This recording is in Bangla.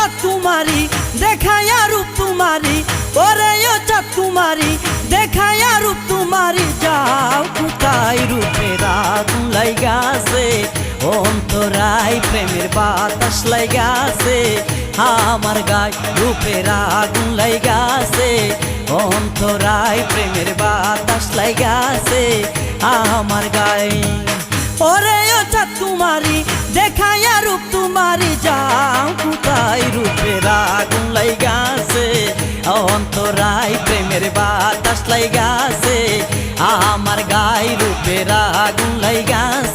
চাঁদ তোমারি দেখায়া রূপ তোমারি, ওরে ও চাঁদ তোমারি দেখায়া রূপ তোমারি, যাও কোথায় রূপের আগুন লাইগাছে, অন্তরায় প্রেমের বাতাস লাইগাছে, আমার গায়ে রূপের আগুন লাইগাছে, অন্তরায় প্রেমের বাতাস লাইগাছে আমার গায়ে। ওরে ও চাঁদ তোমারি দেখায়া রূপ তোমারি, যাও কোথায় রূপের আগুন লাইগাছে, অন্তরায় প্রেমের বাতাস লাইগাছে আমার গায়ে রূপের আগুন লাইগাছে।